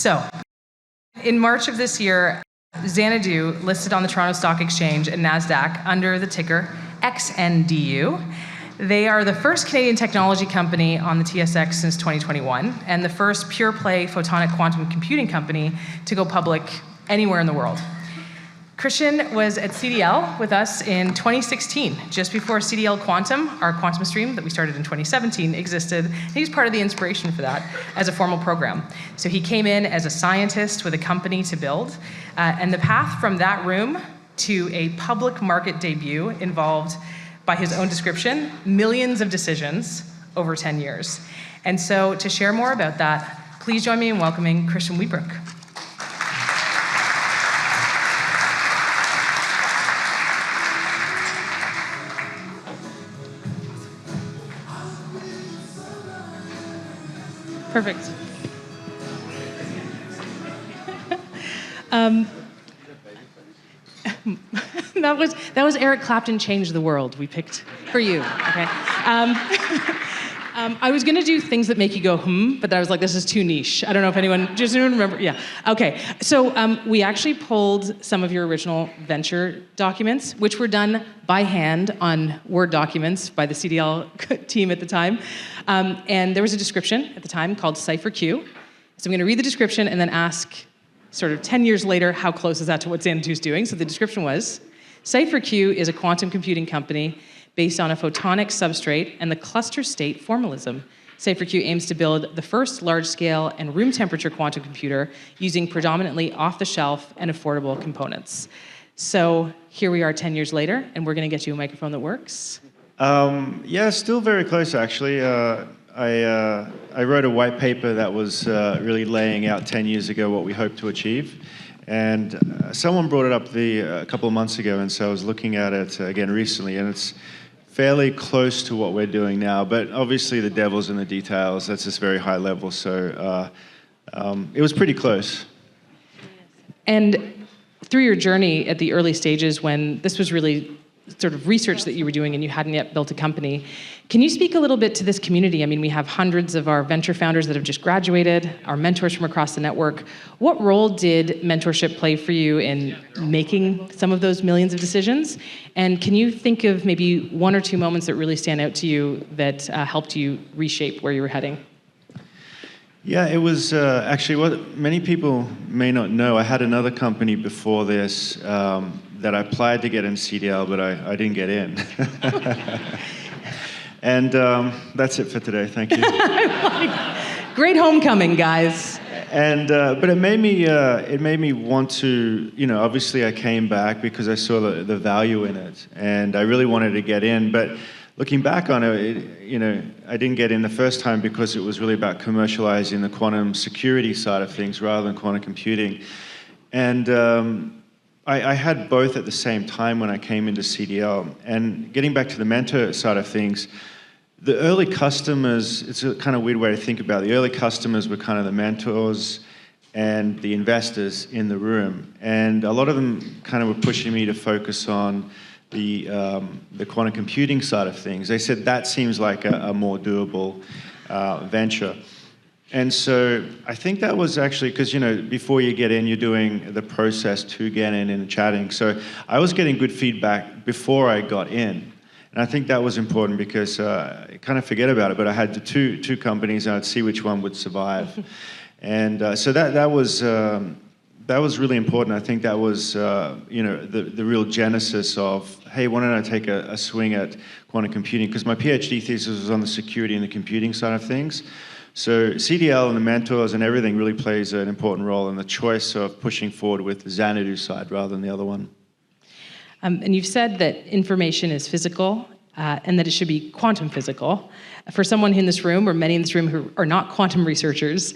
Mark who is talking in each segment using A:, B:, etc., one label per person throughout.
A: So, in March of this year, Xanadu listed on the Toronto Stock Exchange and NASDAQ under the ticker XNDU. They are the first Canadian technology company on the TSX since 2021, and the first pure-play photonic quantum computing company to go public anywhere in the world. Christian was at CDL with us in 2016, just before CDL Quantum, our quantum stream that we started in 2017, existed. He's part of the inspiration for that as a formal program. So he came in as a scientist with a company to build, and the path from that room to a public market debut involved, by his own description, millions of decisions over 10 years. And so to share more about that, please join me in welcoming Christian Wheatbrook. Perfect. That was Eric Clapton Changed the World we picked for you, okay? I was gonna do things that make you go, but I was like, this is too niche. I don't know if does anyone remember? Yeah, okay. So we actually pulled some of your original venture documents, which were done by hand on Word documents by the CDL team at the time. And there was a description at the time called Cipher Q. So I'm gonna read the description and then ask, sort of 10 years later, how close is that to what Xanadu's doing? So the description was, Cipher Q is a quantum computing company based on a photonic substrate and the cluster state formalism. Cipher Q aims to build the first large-scale and room temperature quantum computer using predominantly off-the-shelf and affordable components. So here we are 10 years later, and we're gonna get you a microphone that works.
B: Yeah, still very close, actually. I wrote a white paper that was really laying out 10 years ago what we hoped to achieve. And someone brought it up a couple of months ago, and so I was looking at it again recently, and it's fairly close to what we're doing now, but obviously the devil's in the details. That's just very high level, so it was pretty close.
A: And through your journey at the early stages when this was really sort of research that you were doing and you hadn't yet built a company, can you speak a little bit to this community? I mean, we have hundreds of our venture founders that have just graduated, our mentors from across the network. What role did mentorship play for you in making some of those millions of decisions? And can you think of maybe one or two moments that really stand out to you that helped you reshape where you were heading?
B: Yeah, it was actually what many people may not know. I had another company before this that I applied to get in CDL, but I didn't get in. And that's it for today. Thank you.
A: Great homecoming, guys.
B: And but it made me want to, obviously I came back because I saw the value in it, and I really wanted to get in. But looking back on it, I didn't get in the first time because it was really about commercializing the quantum security side of things rather than quantum computing. And I had both at the same time when I came into CDL. And getting back to the mentor side of things, the early customers, it's a kind of weird way to think about it. The early customers were kind of the mentors and the investors in the room. And a lot of them kind of were pushing me to focus on the quantum computing side of things. They said that seems like a more doable venture. And so I think that was actually, because before you get in, you're doing the process to get in and chatting. So I was getting good feedback before I got in. And I think that was important because I kind of forget about it, but I had the two companies and I'd see which one would survive. And so that was really important. I think that was the real genesis of, hey, why don't I take a swing at quantum computing? Because my PhD thesis was on the security and the computing side of things. So CDL and the mentors and everything really plays an important role in the choice of pushing forward with the Xanadu side rather than the other one.
A: And you've said that information is physical and that it should be quantum physical. For someone in this room, or many in this room who are not quantum researchers,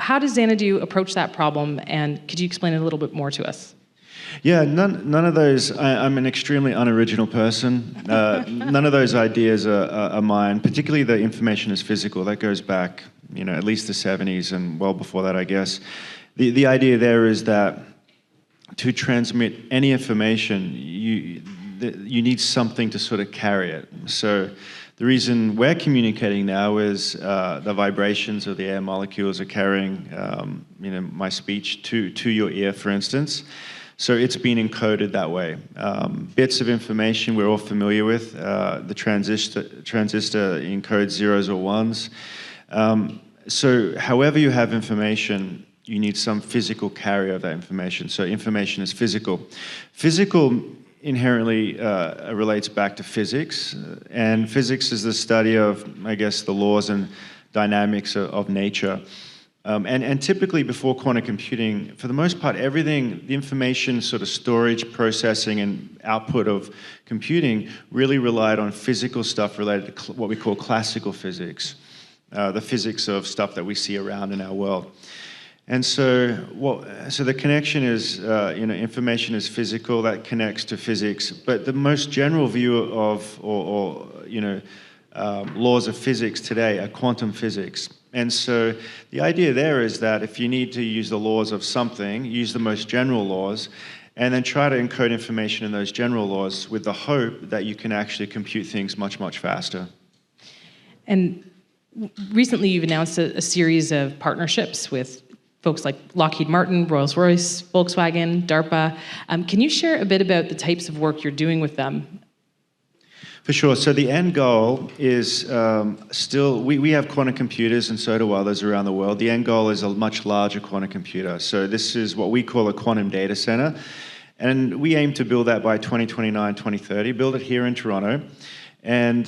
A: how does Xanadu approach that problem, and could you explain it a little bit more to us?
B: Yeah, none of those, I'm an extremely unoriginal person. None of those ideas are mine, particularly the information is physical. That goes back, at least the 70s and well before that, I guess. The idea there is that to transmit any information, you need something to sort of carry it. So The reason we're communicating now is the vibrations of the air molecules are carrying, my speech to your ear, for instance. So it's been encoded that way. Bits of information we're all familiar with. The transistor encodes zeros or ones. So however you have information, you need some physical carrier of that information. So information is physical. Physical inherently relates back to physics. And physics is the study of, I guess, the laws and dynamics of nature. And typically before quantum computing, for the most part, everything, the information sort of storage, processing, and output of computing really relied on physical stuff related to what we call classical physics, the physics of stuff that we see around in our world. And so the connection is, information is physical, that connects to physics, but the most general view of, laws of physics today are quantum physics. And so the idea there is that if you need to use the laws of something, use the most general laws, and then try to encode information in those general laws with the hope that you can actually compute things much, much faster.
A: And recently you've announced a series of partnerships with folks like Lockheed Martin, Rolls-Royce, Volkswagen, DARPA. Can you share a bit about the types of work you're doing with them?
B: For sure. So the end goal is still, we have quantum computers and so do others around the world. The end goal is a much larger quantum computer. So this is what we call a quantum data center. And we aim to build that by 2029, 2030, build it here in Toronto. And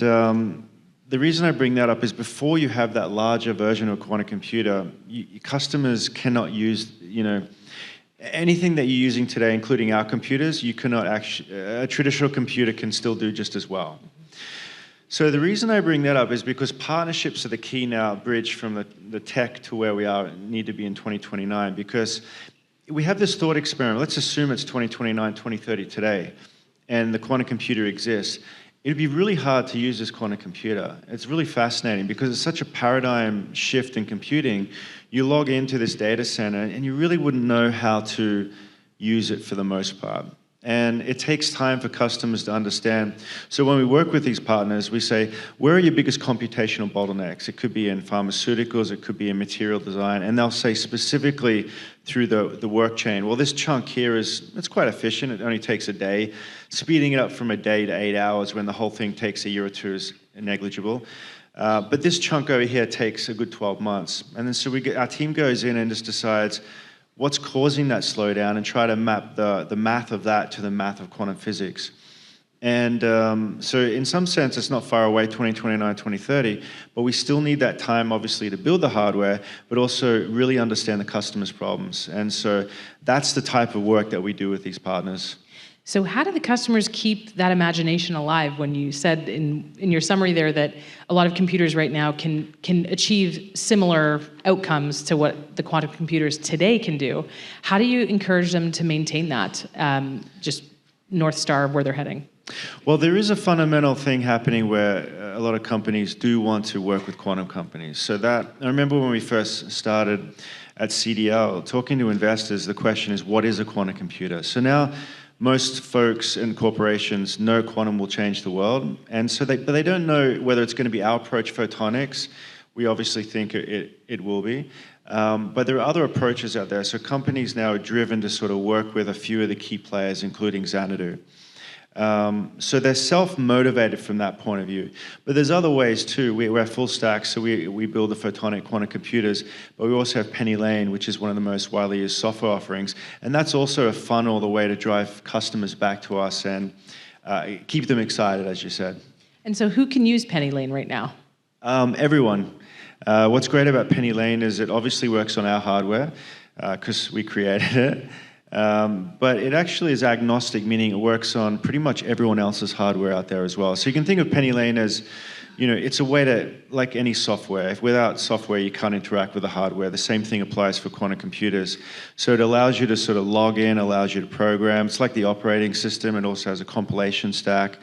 B: the reason I bring that up is before you have that larger version of a quantum computer, customers cannot use, anything that you're using today, including our computers, you cannot actually, a traditional computer can still do just as well. So the reason I bring that up is because partnerships are the key now, bridge from the tech to where we need to be in 2029, because we have this thought experiment. Let's assume it's 2029, 2030 today, and the quantum computer exists. It'd be really hard to use this quantum computer. It's really fascinating because it's such a paradigm shift in computing. You log into this data center and you really wouldn't know how to use it for the most part. And it takes time for customers to understand. So when we work with these partners, we say, where are your biggest computational bottlenecks? It could be in pharmaceuticals, it could be in material design, and they'll say specifically through the work chain, well, this chunk here it's quite efficient, it only takes a day. Speeding it up from a day to 8 hours when the whole thing takes a year or two is negligible. But this chunk over here takes a good 12 months. And then so our team goes in and just decides, what's causing that slowdown and try to map the math of that to the math of quantum physics. And so in some sense, it's not far away, 2029, 2030, but we still need that time, obviously, to build the hardware, but also really understand the customer's problems. And so that's the type of work that we do with these partners.
A: So how do the customers keep that imagination alive when you said in your summary there that a lot of computers right now can achieve similar outcomes to what the quantum computers today can do? How do you encourage them to maintain that, just North Star of where they're heading?
B: Well, there is a fundamental thing happening where a lot of companies do want to work with quantum companies. So I remember when we first started at CDL, talking to investors, the question is, what is a quantum computer? So now, most folks and corporations know quantum will change the world, and so but they don't know whether it's going to be our approach, photonics. We obviously think it will be, but there are other approaches out there. So companies now are driven to sort of work with a few of the key players, including Xanadu. So they're self-motivated from that point of view. But there's other ways too. We're full stack, so we build the photonic quantum computers, but we also have Penny Lane, which is one of the most widely used software offerings. And that's also a funnel, the way to drive customers back to us and keep them excited, as you said.
A: And so who can use Penny Lane right now?
B: Everyone. What's great about Penny Lane is it obviously works on our hardware, because we created it. But it actually is agnostic, meaning it works on pretty much everyone else's hardware out there as well. So you can think of Penny Lane as, it's a way to, like any software, if without software you can't interact with the hardware. The same thing applies for quantum computers. So it allows you to sort of log in, allows you to program. It's like the operating system. It also has a compilation stack.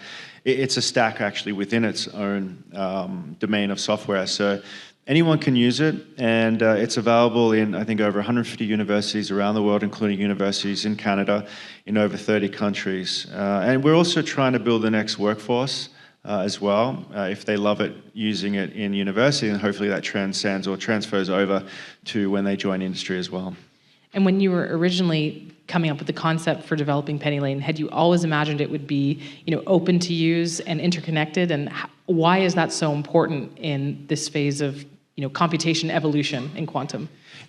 B: It's a stack actually within its own domain of software. So anyone can use it, and it's available in, I think, over 150 universities around the world, including universities in Canada, in over 30 countries. And we're also trying to build the next workforce. as well. If they love it using it in university, and hopefully that transcends or transfers over to when they join industry as well.
A: And when you were originally coming up with the concept for developing Penny Lane, had you always imagined it would be, open to use and interconnected? And why is that so important in this phase of, computation evolution in quantum?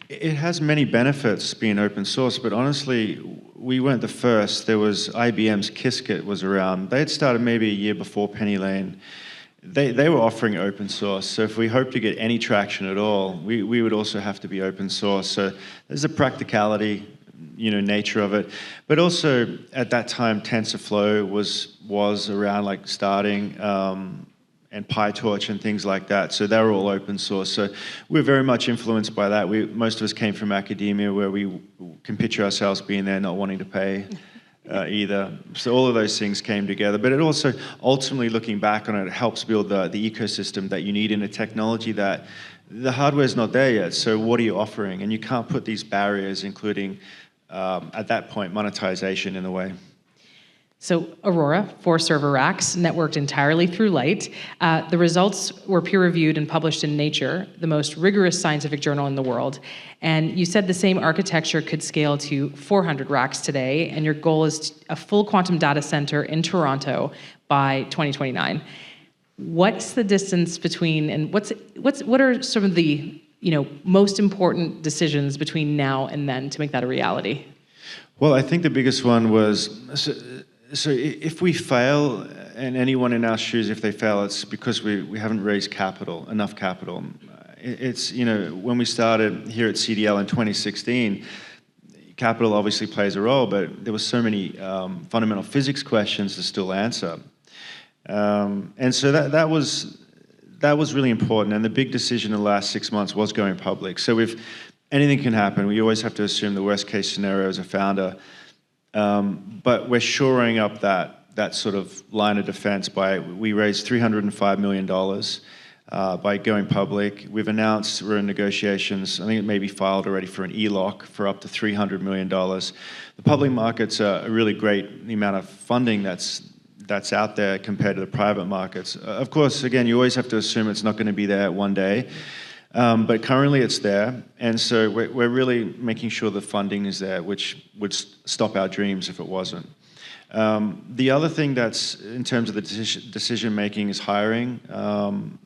B: It has many benefits being open source, but honestly, we weren't the first. There was IBM's Qiskit was around. They had started maybe a year before Penny Lane. They were offering open source, so if we hope to get any traction at all, we would also have to be open source. So there's a practicality, nature of it. But also at that time, TensorFlow was around, like starting, and PyTorch and things like that. So they were all open source. So we're very much influenced by that. Most of us came from academia, where we can picture ourselves being there, not wanting to pay either. So all of those things came together. But it also, ultimately looking back on it, helps build the ecosystem that you need in a technology that the hardware's not there yet. So what are you offering? And you can't put these barriers, including, at that point, monetization in the way.
A: So Aurora, 4 server racks, networked entirely through light. The results were peer-reviewed and published in Nature, the most rigorous scientific journal in the world. And you said the same architecture could scale to 400 racks today, and your goal is a full quantum data center in Toronto by 2029. What's the distance between, and what are some of the most important decisions between now and then to make that a reality?
B: Well, I think the biggest one was, so if we fail, and anyone in our shoes, if they fail, it's because we haven't raised enough capital. It's, when we started here at CDL in 2016, capital obviously plays a role, but there were so many fundamental physics questions to still answer. And so that was really important. And the big decision in the last 6 months was going public. So anything can happen. We always have to assume the worst case scenario as a founder. But we're shoring up that sort of line of defense we raised $305 million by going public. We've announced we're in negotiations. I think it may be filed already for an ELOC for up to $300 million. The public markets are a really great, the amount of funding that's out there compared to the private markets. Of course, again, you always have to assume it's not going to be there one day. But currently it's there, and so we're really making sure the funding is there, which would stop our dreams if it wasn't. The other thing that's, in terms of the decision making, is hiring.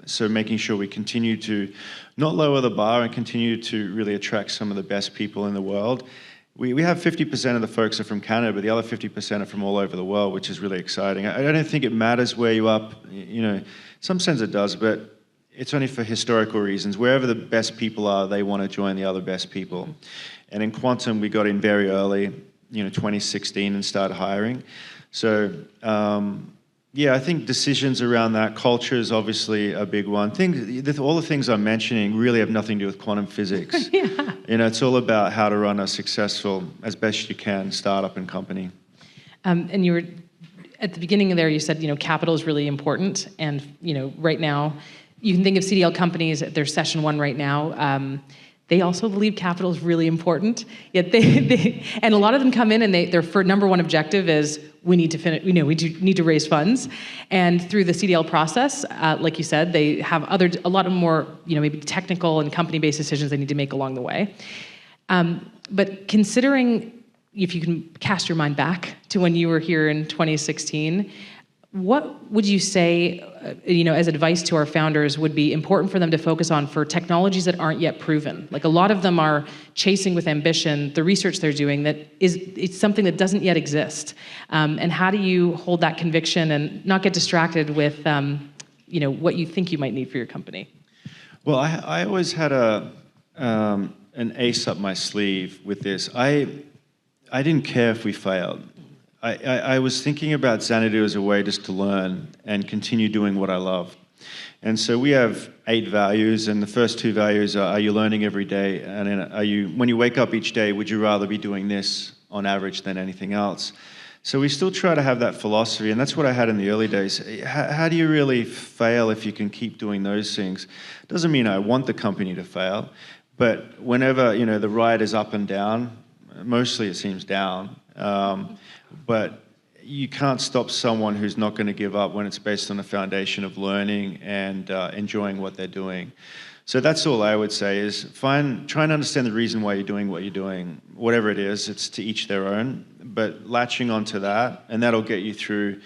B: So making sure we continue to not lower the bar and continue to really attract some of the best people in the world. We have 50% of the folks are from Canada, but the other 50% are from all over the world, which is really exciting. I don't think it matters where you are, in some sense it does, but it's only for historical reasons. Wherever the best people are, they want to join the other best people. And in quantum, we got in very early, 2016, and started hiring. So, I think decisions around that, culture is obviously a big one. All the things I'm mentioning really have nothing to do with quantum physics.
A: Yeah.
B: It's all about how to run a successful, as best you can, startup and company.
A: And you were, at the beginning there, you said, capital is really important. And, right now, you can think of CDL companies, they're session 1 right now. They also believe capital is really important. Yet and a lot of them come in and their number 1 objective is we need to finish. We need to raise funds. And through the CDL process, like you said, they have a lot of more maybe technical and company-based decisions they need to make along the way. But considering, if you can cast your mind back to when you were here in 2016. What would you say, as advice to our founders would be important for them to focus on for technologies that aren't yet proven? Like, a lot of them are chasing with ambition the research they're doing it's something that doesn't yet exist. And how do you hold that conviction and not get distracted with, what you think you might need for your company?
B: Well, I always had an ace up my sleeve with this. I didn't care if we failed. I was thinking about Xanadu as a way just to learn and continue doing what I love. And so we have 8 values, and the first 2 values are you learning every day? And then when you wake up each day, would you rather be doing this on average than anything else? So we still try to have that philosophy, and that's what I had in the early days. How do you really fail if you can keep doing those things? Doesn't mean I want the company to fail, but whenever, the ride is up and down, mostly it seems down, but you can't stop someone who's not going to give up when it's based on a foundation of learning and enjoying what they're doing. So that's all I would say is try and understand the reason why you're doing what you're doing. Whatever it is, it's to each their own. But latching onto that, and that'll get you through.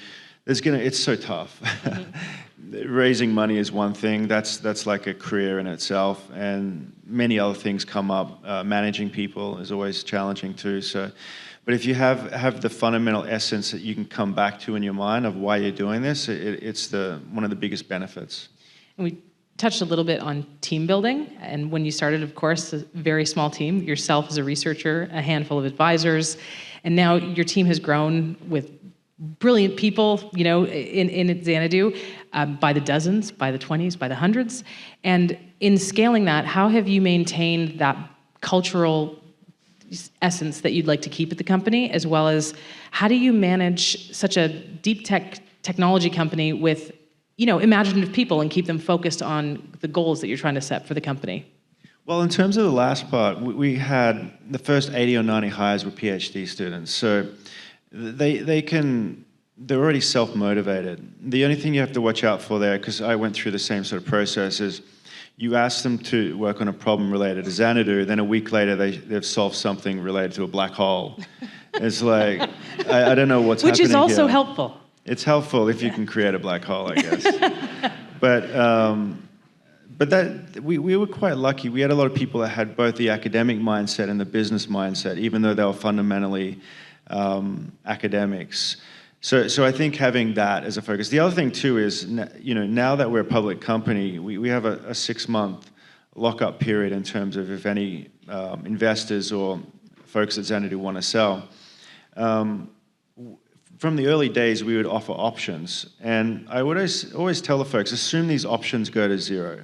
B: It's so tough. Mm-hmm. Raising money is one thing. That's like a career in itself, and many other things come up. Managing people is always challenging too. So, but if you have the fundamental essence that you can come back to in your mind of why you're doing this, it's one of the biggest benefits.
A: And we touched a little bit on team building, and when you started, of course, a very small team, yourself as a researcher, a handful of advisors, and now your team has grown with brilliant people, in Xanadu, by the dozens, by the 20s, by the hundreds. And in scaling that, how have you maintained that cultural essence that you'd like to keep at the company, as well as how do you manage such a deep technology company with imaginative people and keep them focused on the goals that you're trying to set for the company?
B: Well, in terms of the last part, we had the first 80 or 90 hires were PhD students. So they're already self-motivated. The only thing you have to watch out for there, because I went through the same sort of process, is you ask them to work on a problem related to Xanadu, then a week later they've solved something related to a black hole. It's like, I don't know what's happening here.
A: Which is also helpful.
B: It's helpful if you can create a black hole, I guess. But that we were quite lucky. We had a lot of people that had both the academic mindset and the business mindset, even though they were fundamentally academics. So I think having that as a focus. The other thing too is, now that we're a public company, we have a 6-month lockup period in terms of if any investors or folks at Xanadu want to sell. From the early days, we would offer options, and I would always tell the folks, assume these options go to zero,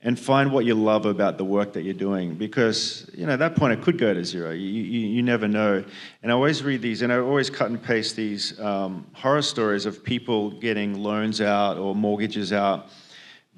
B: and find what you love about the work that you're doing, because at that point it could go to zero. You never know. And I always read these, and I always cut and paste these horror stories of people getting loans out or mortgages out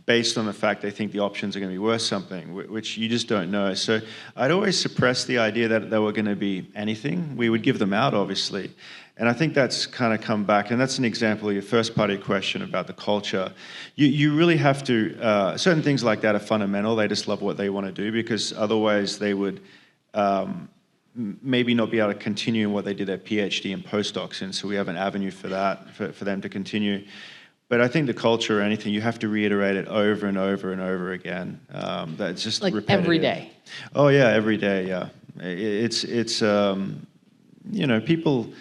B: based on the fact they think the options are going to be worth something, which you just don't know. So I'd always suppress the idea that they were going to be anything. We would give them out, obviously. And I think that's kind of come back, and that's an example of your first part of your question about the culture. You really have to, certain things like that are fundamental. They just love what they want to do, because otherwise they would maybe not be able to continue in what they did their PhD and postdocs in. So we have an avenue for that, for them to continue. But I think the culture or anything, you have to reiterate it over and over and over again. That's just
A: like
B: repetitive.
A: Every day.
B: Oh yeah, every day. Yeah, it's people.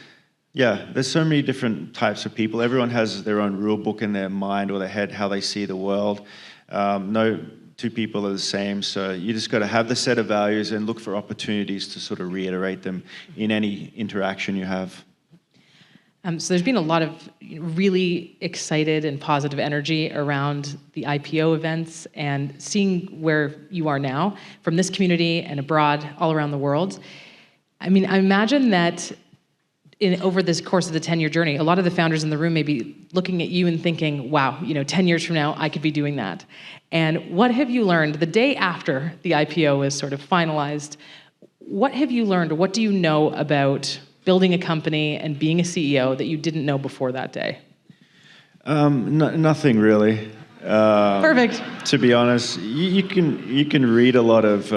B: Yeah, there's so many different types of people. Everyone has their own rule book in their mind or their head, how they see the world. No two people are the same, so you just got to have the set of values and look for opportunities to sort of reiterate them in any interaction you have.
A: So there's been a lot of really excited and positive energy around the IPO events, and seeing where you are now from this community and abroad all around the world. I mean, I imagine that over this course of the 10-year journey, a lot of the founders in the room may be looking at you and thinking, wow, 10 years from now, I could be doing that. And what have you learned the day after the IPO is sort of finalized? What have you learned, or what do you know about building a company and being a CEO that you didn't know before that day?
B: Nothing really.
A: Perfect.
B: To be honest, you can read a lot of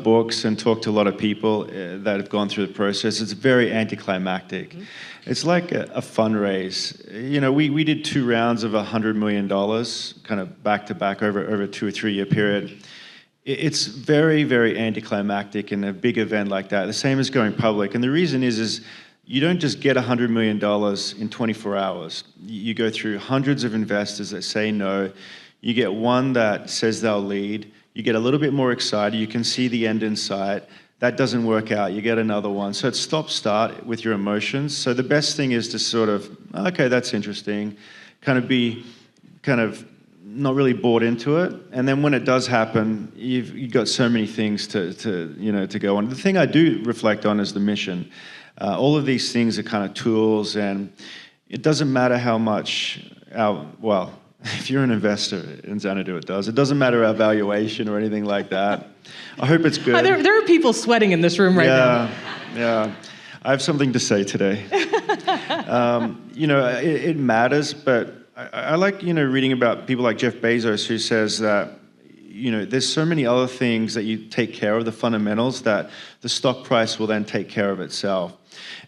B: books and talk to a lot of people that have gone through the process. It's very anticlimactic. Mm-hmm. It's like a fundraise. We did 2 rounds of $100 million, kind of back to back over a 2 or 3 year period. It's very, very anticlimactic in a big event like that. The same as going public. And the reason is you don't just get $100 million in 24 hours. You go through hundreds of investors that say no. You get one that says they'll lead. You get a little bit more excited. You can see the end in sight. That doesn't work out. You get another one. So it's stop-start with your emotions. So the best thing is to sort of, okay, that's interesting, kind of not really bought into it. And then when it does happen, you've got so many things to go on. The thing I do reflect on is the mission. All of these things are kind of tools, and it doesn't matter how much if you're an investor in Xanadu, it does. It doesn't matter our valuation or anything like that. I hope it's good.
A: There are people sweating in this room right now.
B: Yeah. I have something to say today. It matters, but I like, reading about people like Jeff Bezos, who says that, there's so many other things that you take care of, the fundamentals, that the stock price will then take care of itself.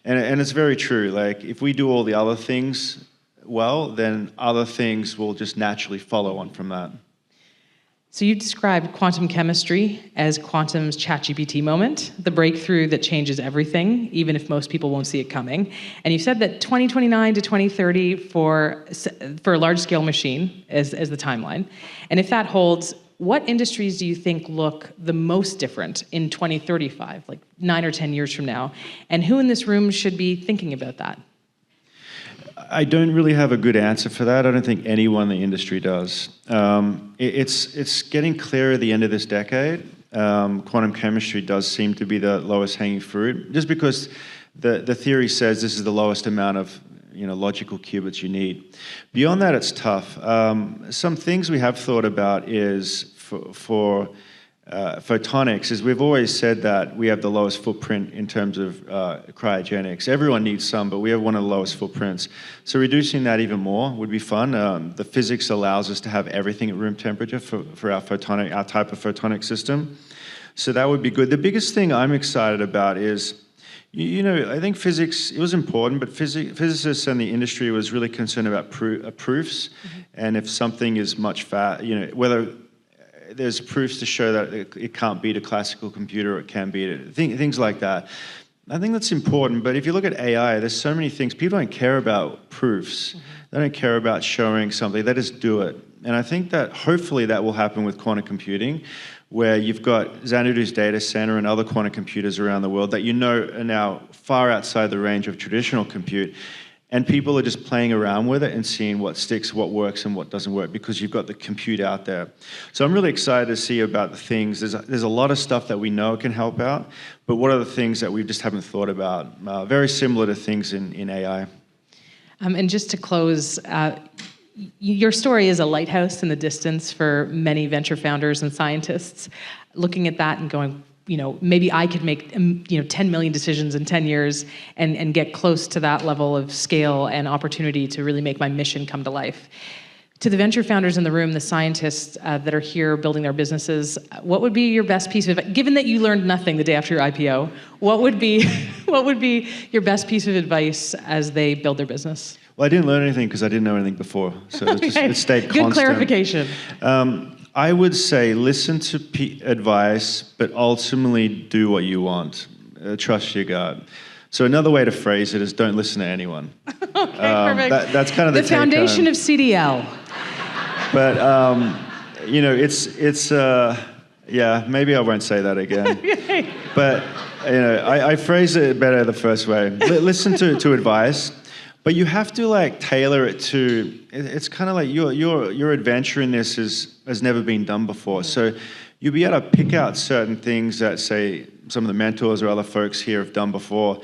B: And it's very true. Like, if we do all the other things well, then other things will just naturally follow on from that.
A: So you described quantum chemistry as quantum's ChatGPT moment, the breakthrough that changes everything, even if most people won't see it coming. And you said that 2029 to 2030 for a large-scale machine is the timeline. And if that holds, what industries do you think look the most different in 2035, like 9 or 10 years from now? And who in this room should be thinking about that?
B: I don't really have a good answer for that. I don't think anyone in the industry does. It's getting clear at the end of this decade. Quantum chemistry does seem to be the lowest hanging fruit, just because the theory says this is the lowest amount of logical qubits you need. Beyond that, it's tough. Some things we have thought about is for photonics, is we've always said that we have the lowest footprint in terms of cryogenics. Everyone needs some, but we have one of the lowest footprints. So reducing that even more would be fun. The physics allows us to have everything at room temperature for our type of photonic system. So that would be good. The biggest thing I'm excited about is, I think physics, it was important, but physicists and the industry was really concerned about proofs. Mm-hmm. And if something is much whether there's proofs to show that it can't beat a classical computer, or it can beat it, things like that. I think that's important, but if you look at AI, there's so many things. People don't care about proofs. Mm-hmm. They don't care about showing something. They just do it. And I think that hopefully that will happen with quantum computing, where you've got Xanadu's data center and other quantum computers around the world that are now far outside the range of traditional compute. And people are just playing around with it and seeing what sticks, what works, and what doesn't work, because you've got the compute out there. So I'm really excited to see about the things. There's a lot of stuff that we know can help out, but what are the things that we just haven't thought about? Very similar to things in AI.
A: And just to close, your story is a lighthouse in the distance for many venture founders and scientists, looking at that and going, maybe I could make 10 million decisions in 10 years and get close to that level of scale and opportunity to really make my mission come to life. To the venture founders in the room, the scientists that are here building their businesses, what would be your best piece of advice? Given that you learned nothing the day after your IPO, what would be your best piece of advice as they build their business?
B: Well, I didn't learn anything because I didn't know anything before, so it stayed constant.
A: Good clarification.
B: I would say listen to advice, but ultimately do what you want. Trust your gut. So another way to phrase it is don't listen to anyone.
A: Okay, perfect.
B: That's kind of the
A: foundation of CDL.
B: But maybe I won't say that again. But I phrase it better the first way. Listen to advice. But you have to tailor it to. It's kind of like your adventure in this has never been done before. So you'll be able to pick out certain things that, say, some of the mentors or other folks here have done before,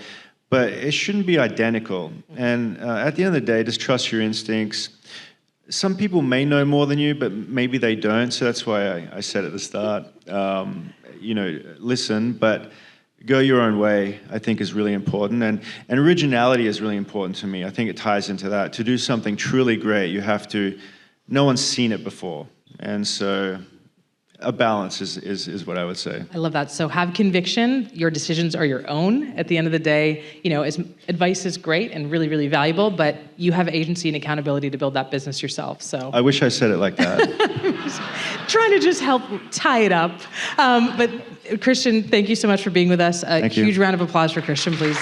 B: but it shouldn't be identical. And at the end of the day, just trust your instincts. Some people may know more than you, but maybe they don't. So that's why I said at the start, listen, but go your own way, I think, is really important. And originality is really important to me. I think it ties into that. To do something truly great, no one's seen it before. And so a balance is what I would say.
A: I love that. So have conviction. Your decisions are your own. At the end of the day, advice is great and really, really valuable, but you have agency and accountability to build that business yourself. So
B: I wish I said it like that.
A: Trying to just help tie it up. But Christian, thank you so much for being with us. A huge round of applause for Christian, please.